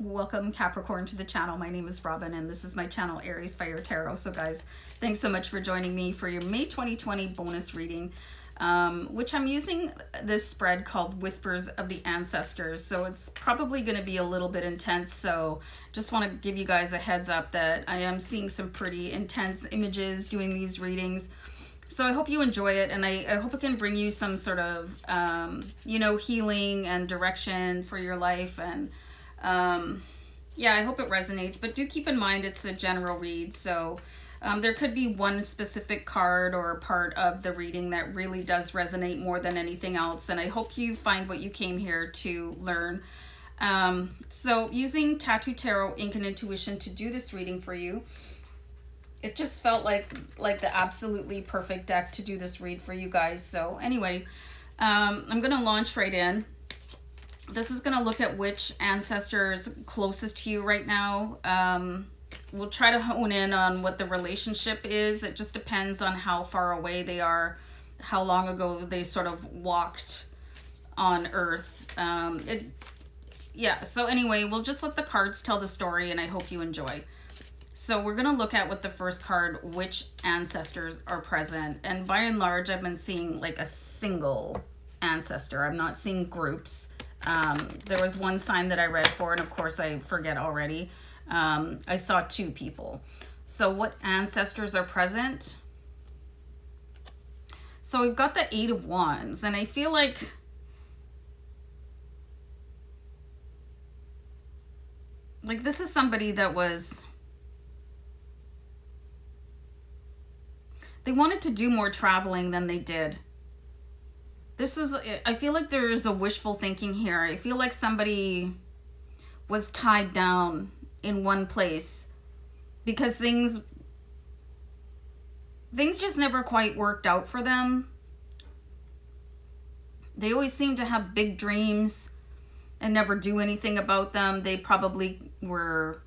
Welcome Capricorn to the channel. My name is Robin and this is my channel AriesFireTarot. So guys, thanks so much for joining me for your May 2020 bonus reading, which I'm using this spread called Whispers of the Ancestors. So it's probably going to be a little bit intense. So just want to give you guys a heads up that I am seeing some pretty intense images doing these readings. So I hope you enjoy it, and I hope it can bring you some sort of, healing and direction for your life. And yeah, I hope it resonates, but do keep in mind it's a general read. So there could be one specific card or part of the reading that really does resonate more than anything else. And I hope you find what you came here to learn. So using Tattoo Tarot, Ink and Intuition to do this reading for you, it just felt like the absolutely perfect deck to do this read for you guys. So anyway, I'm going to launch right in. This is going to look at which ancestors closest to you right now. We'll try to hone in on what the relationship is. It just depends on how far away they are, how long ago they sort of walked on Earth. So anyway, we'll just let the cards tell the story, and I hope you enjoy. So we're going to look at with the first card, which ancestors are present. And by and large, I've been seeing like a single ancestor. I'm not seeing groups. There was one sign that I read for, and of course I forget already. I saw two people. So what ancestors are present? So we've got the Eight of Wands, and I feel like this is somebody that was... They wanted to do more traveling than they did. I feel like there is a wishful thinking here. I feel like somebody was tied down in one place because things just never quite worked out for them. They always seem to have big dreams and never do anything about them. They probably were...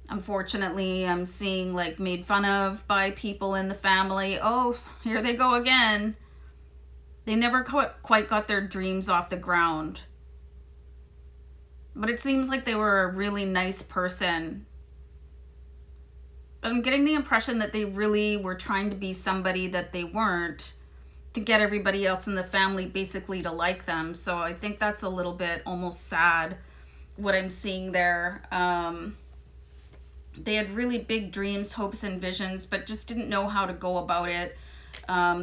Unfortunately, I'm seeing like made fun of by people in the family. Oh, here they go again. They never quite got their dreams off the ground. But it seems like they were a really nice person. But I'm getting the impression that they really were trying to be somebody that they weren't to get everybody else in the family basically to like them. So I think that's a little bit almost sad what I'm seeing there. They had really big dreams, hopes, and visions, but just didn't know how to go about it.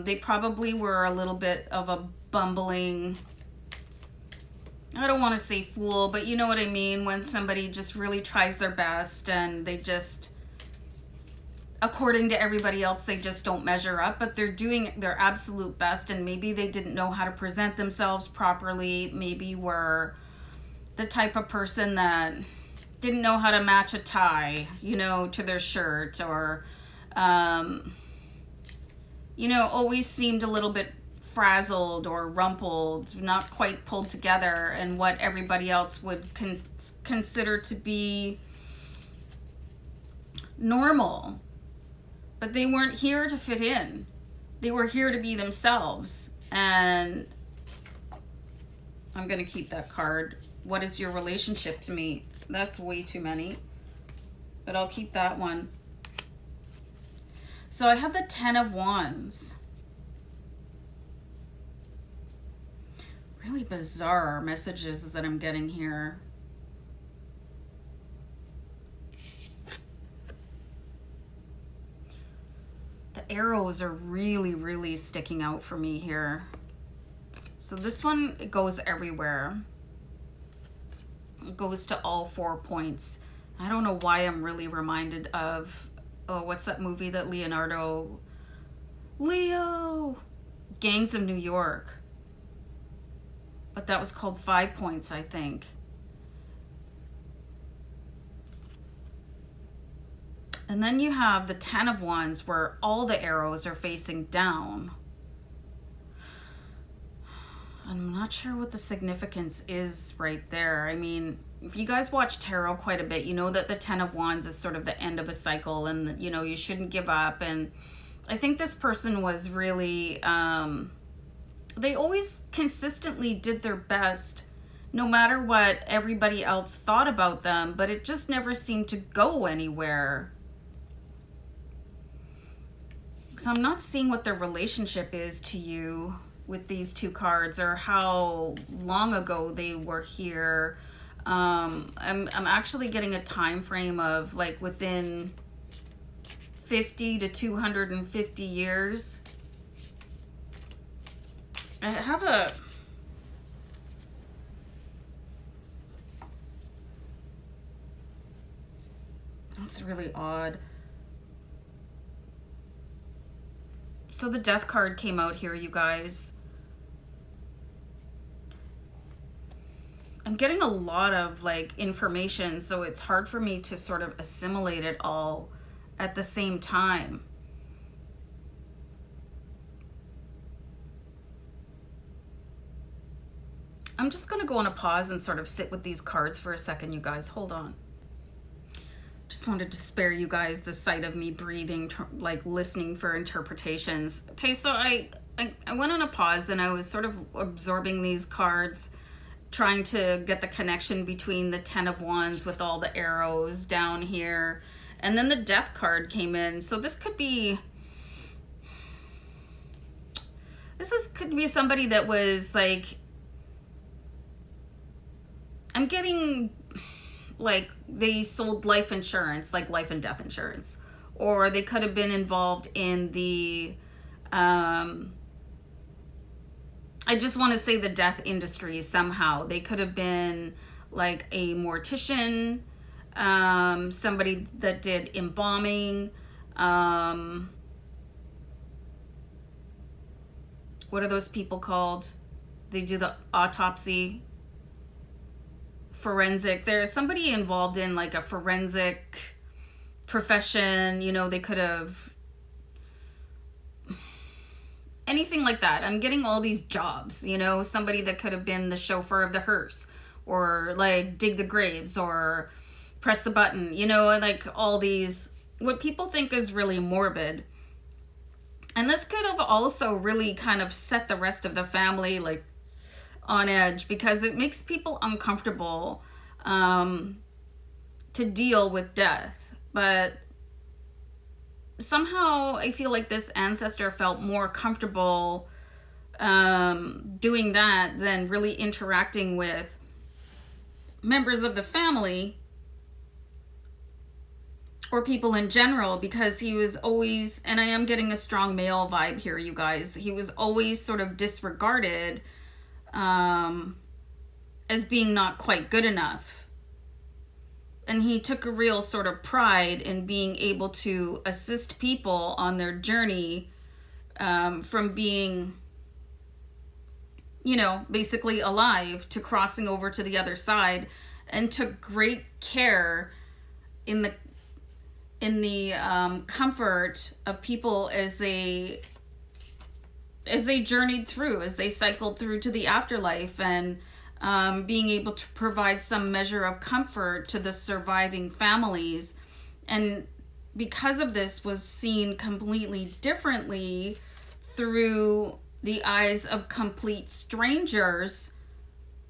They probably were a little bit of a bumbling, I don't want to say fool, but you know what I mean, when somebody just really tries their best and they just, according to everybody else, they just don't measure up, but they're doing their absolute best, and maybe they didn't know how to present themselves properly, maybe were the type of person that didn't know how to match a tie, to their shirt, or, always seemed a little bit frazzled or rumpled, not quite pulled together, and what everybody else would consider to be normal. But they weren't here to fit in. They were here to be themselves. And I'm going to keep that card. What is your relationship to me? That's way too many, but I'll keep that one. So I have the Ten of Wands. Really bizarre messages that I'm getting here. The arrows are really, really sticking out for me here. So this one, it goes everywhere. Goes to all 4 points. I don't know why I'm really reminded of, what's that movie that Leo, Gangs of New York. But that was called 5 points, I think. And then you have the Ten of Wands where all the arrows are facing down. I'm not sure what the significance is right there. I mean, if you guys watch tarot quite a bit, you know that the Ten of Wands is sort of the end of a cycle, and, you shouldn't give up. And I think this person was really, they always consistently did their best no matter what everybody else thought about them, but it just never seemed to go anywhere. So I'm not seeing what their relationship is to you with these two cards, or how long ago they were here. I'm actually getting a time frame of like within 50 to 250 years. I have a... That's really odd. So the Death card came out here, you guys. I'm getting a lot of like information, so it's hard for me to sort of assimilate it all at the same time. I'm just going to go on a pause and sort of sit with these cards for a second, you guys. Hold on. Just wanted to spare you guys the sight of me breathing, like listening for interpretations. Okay, so I went on a pause and I was sort of absorbing these cards, trying to get the connection between the 10 of Wands with all the arrows down here. And then the Death card came in. So this could be... could be somebody that was like... I'm getting like they sold life insurance, like life and death insurance. Or they could have been involved in the... I just want to say the death industry somehow. They could have been like a mortician, somebody that did embalming, what are those people called? They do the autopsy, forensic. There's somebody involved in like a forensic profession, you know, they could have... anything like that. I'm getting all these jobs, you know, somebody that could have been the chauffeur of the hearse, or like dig the graves, or press the button, you know, like all these, what people think is really morbid. And this could have also really kind of set the rest of the family like on edge, because it makes people uncomfortable to deal with death. But somehow I feel like this ancestor felt more comfortable doing that than really interacting with members of the family or people in general, because he was always, and I am getting a strong male vibe here, you guys, he was always sort of disregarded as being not quite good enough. And he took a real sort of pride in being able to assist people on their journey from being, you know, basically alive to crossing over to the other side, and took great care in the comfort of people as they journeyed through, as they cycled through to the afterlife, and being able to provide some measure of comfort to the surviving families. And because of this, was seen completely differently through the eyes of complete strangers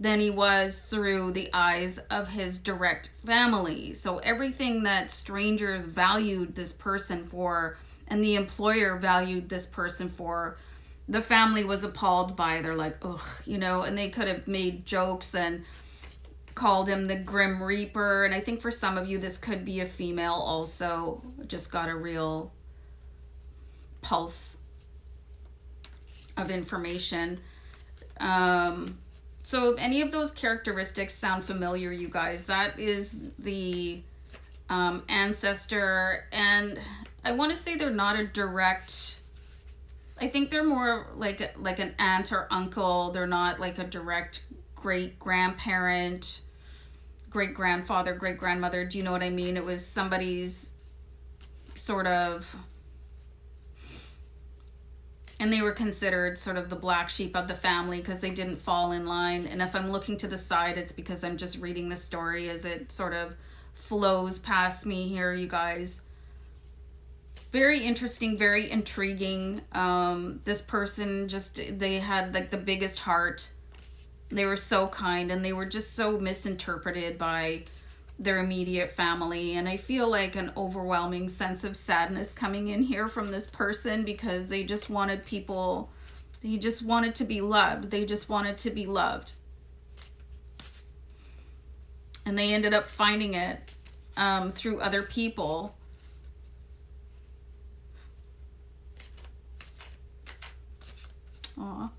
than he was through the eyes of his direct family. So everything that strangers valued this person for, and the employer valued this person for, the family was appalled by. They're like, ugh, you know, and they could have made jokes and called him the Grim Reaper. And I think for some of you, this could be a female also. Just got a real pulse of information. So if any of those characteristics sound familiar, you guys, that is the ancestor. And I want to say they're not a direct... I think they're more like an aunt or uncle. They're not like a direct great-grandparent, great-grandfather, great-grandmother. Do you know what I mean? It was somebody's sort of... And they were considered sort of the black sheep of the family because they didn't fall in line. And if I'm looking to the side, it's because I'm just reading the story as it sort of flows past me here, you guys. Very interesting, very intriguing. This person just, they had like the biggest heart, They were so kind, and they were just so misinterpreted by their immediate family. And I feel like an overwhelming sense of sadness coming in here from this person, because they just wanted people, they just wanted to be loved. They just wanted to be loved. And they ended up finding it through other people. Aw.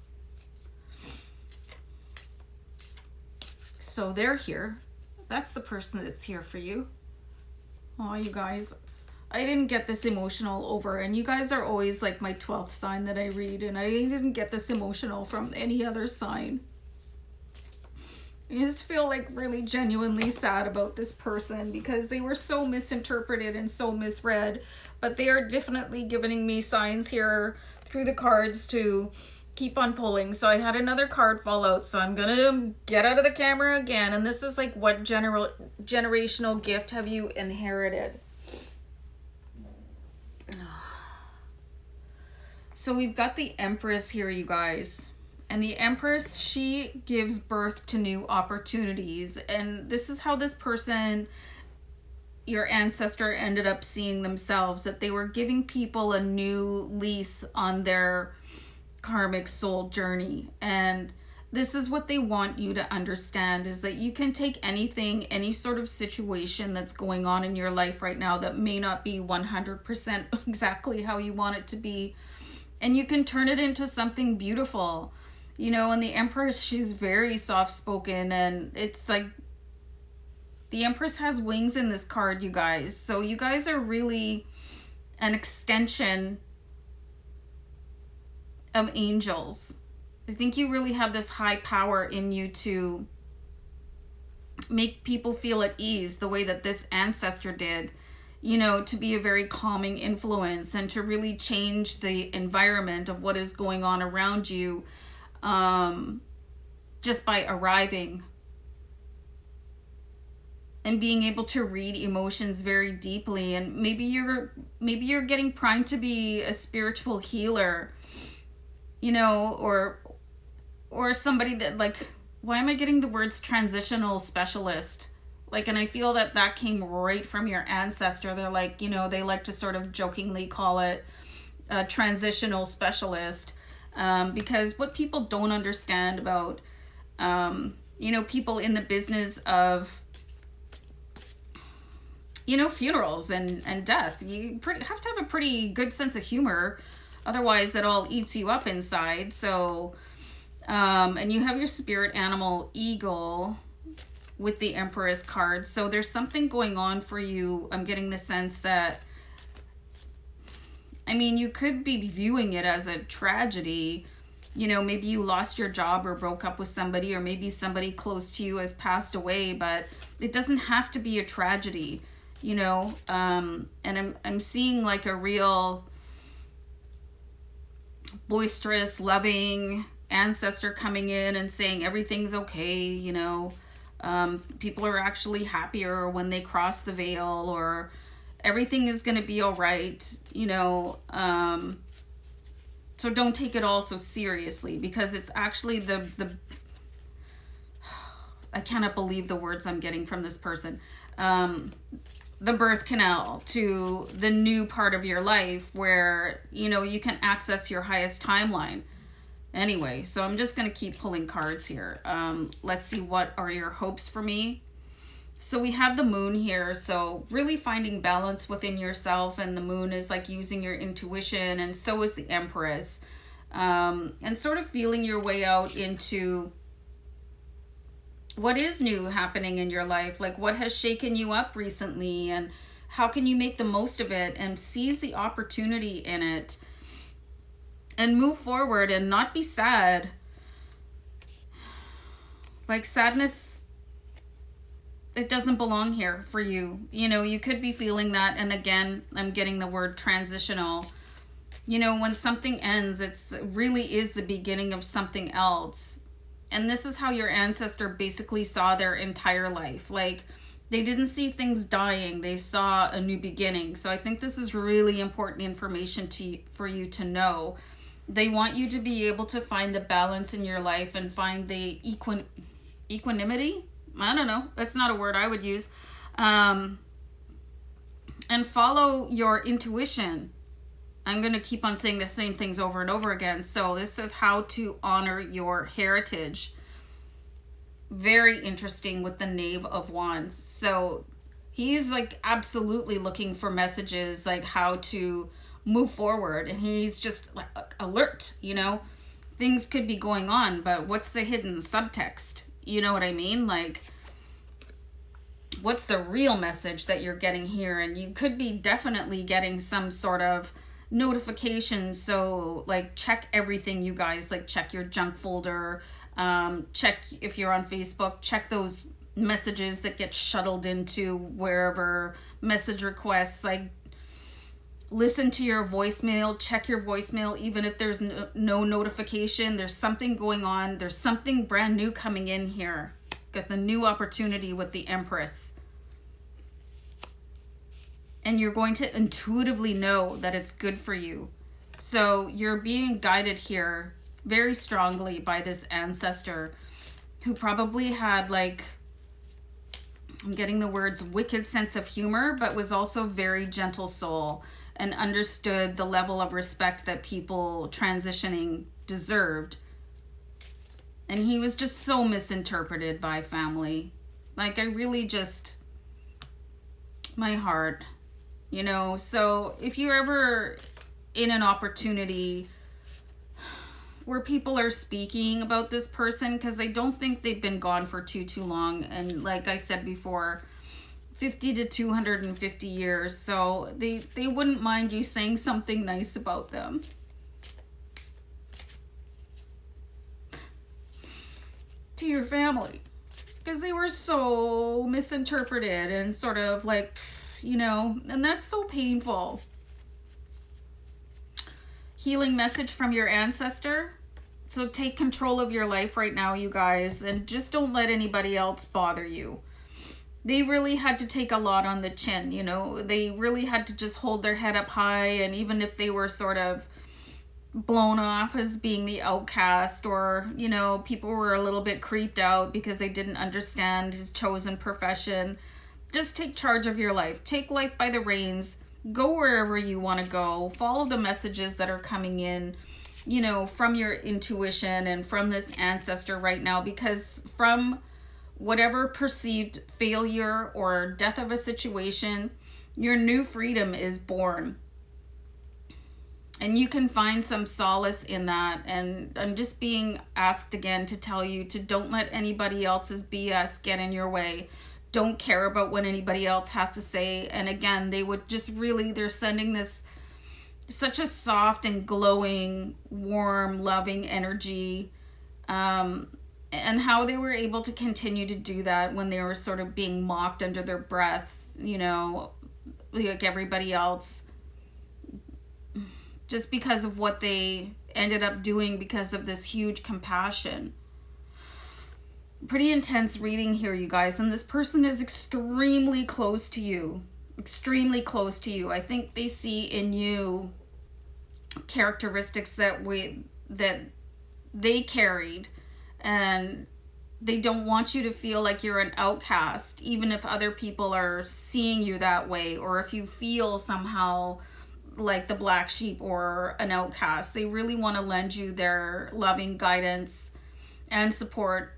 So they're here. That's the person that's here for you. Oh, you guys, I didn't get this emotional over, and you guys are always like my 12th sign that I read, and I didn't get this emotional from any other sign. I just feel like really genuinely sad about this person, because they were so misinterpreted and so misread, but they are definitely giving me signs here through the cards to keep on pulling. So I had another card fall out, so I'm gonna get out of the camera again, and this is like, what generational gift have you inherited? So we've got the Empress here, you guys, and the Empress, she gives birth to new opportunities, and this is how this person, your ancestor, ended up seeing themselves, that they were giving people a new lease on their karmic soul journey. And this is what they want you to understand, is that you can take anything, any sort of situation that's going on in your life right now that may not be 100% exactly how you want it to be, and you can turn it into something beautiful, you know. And the Empress, she's very soft-spoken, and it's like the Empress has wings in this card, you guys. So you guys are really an extension of angels. I think you really have this high power in you to make people feel at ease the way that this ancestor did, you know, to be a very calming influence and to really change the environment of what is going on around you, just by arriving and being able to read emotions very deeply. And maybe you're getting primed to be a spiritual healer, you know, or somebody that, like, why am I getting the words transitional specialist? Like, and I feel that that came right from your ancestor. They're like, you know, they like to sort of jokingly call it a transitional specialist, because what people don't understand about, you know, people in the business of, you know, funerals and death, you have to have a pretty good sense of humor. Otherwise, it all eats you up inside. So, and you have your spirit animal, eagle, with the Empress card. So there's something going on for you. I'm getting the sense that, I mean, you could be viewing it as a tragedy. You know, maybe you lost your job or broke up with somebody, or maybe somebody close to you has passed away, but it doesn't have to be a tragedy, you know. And I'm seeing like a real boisterous, loving ancestor coming in and saying everything's okay, you know. People are actually happier when they cross the veil, or everything is going to be all right, you know. So don't take it all so seriously, because it's actually the I cannot believe the words I'm getting from this person. The birth canal to the new part of your life where, you know, you can access your highest timeline. Anyway, so I'm just going to keep pulling cards here. Let's see, what are your hopes for me? So we have the moon here. So really finding balance within yourself, and the moon is like using your intuition, and so is the Empress. And sort of feeling your way out into what is new happening in your life, like what has shaken you up recently, and how can you make the most of it and seize the opportunity in it and move forward and not be sad. Like, sadness, it doesn't belong here for you. You know, you could be feeling that. And again, I'm getting the word transitional. You know, when something ends, it really is the beginning of something else. And this is how your ancestor basically saw their entire life. Like, they didn't see things dying. They saw a new beginning. So I think this is really important information for you to know, They want you to be able to find the balance in your life and find the equanimity. I don't know. That's not a word I would use. And follow your intuition. I'm going to keep on saying the same things over and over again. So this says how to honor your heritage. Very interesting with the Knave of Wands. So he's like absolutely looking for messages like how to move forward, and he's just like alert, you know, things could be going on, but what's the hidden subtext? You know what I mean? Like, what's the real message that you're getting here? And you could be definitely getting some sort of notification. So like, check everything, you guys, like check your junk folder, check if you're on Facebook, check those messages that get shuttled into wherever, message requests, like listen to your voicemail, check your voicemail, even if there's no notification. There's something going on. There's something brand new coming in here. Got the new opportunity with the Empress. And you're going to intuitively know that it's good for you. So you're being guided here very strongly by this ancestor who probably had, like, I'm getting the words wicked sense of humor, but was also very gentle soul and understood the level of respect that people transitioning deserved. And he was just so misinterpreted by family. Like, I really just, my heart, you know. So if you're ever in an opportunity where people are speaking about this person, because I don't think they've been gone for too long, and like I said before, 50 to 250 years, so they wouldn't mind you saying something nice about them. To your family, because they were so misinterpreted and sort of like, you know, and that's so painful. Healing message from your ancestor. So take control of your life right now, you guys, and just don't let anybody else bother you. They really had to take a lot on the chin, you know. They really had to just hold their head up high, and even if they were sort of blown off as being the outcast, or, you know, people were a little bit creeped out because they didn't understand his chosen profession, just take charge of your life. Take life by the reins. Go wherever you want to go. Follow the messages that are coming in, you know, from your intuition and from this ancestor right now, because from whatever perceived failure or death of a situation, your new freedom is born. And you can find some solace in that. And I'm just being asked again to tell you to don't let anybody else's BS get in your way. Don't care about what anybody else has to say. And again, they would just really, they're sending this such a soft and glowing, warm, loving energy. And how they were able to continue to do that when they were sort of being mocked under their breath, you know, like everybody else, just because of what they ended up doing because of this huge compassion. Pretty intense reading here, you guys, and this person is extremely close to you. Extremely close to you. I think they see in you characteristics that they carried, and they don't want you to feel like you're an outcast, even if other people are seeing you that way, or if you feel somehow like the black sheep or an outcast. They really want to lend you their loving guidance and support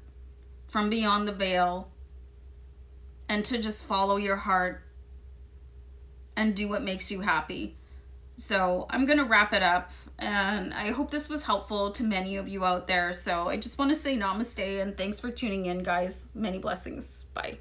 from beyond the veil, and to just follow your heart and do what makes you happy. So I'm going to wrap it up, and I hope this was helpful to many of you out there. So I just want to say namaste and thanks for tuning in, guys. Many blessings. Bye.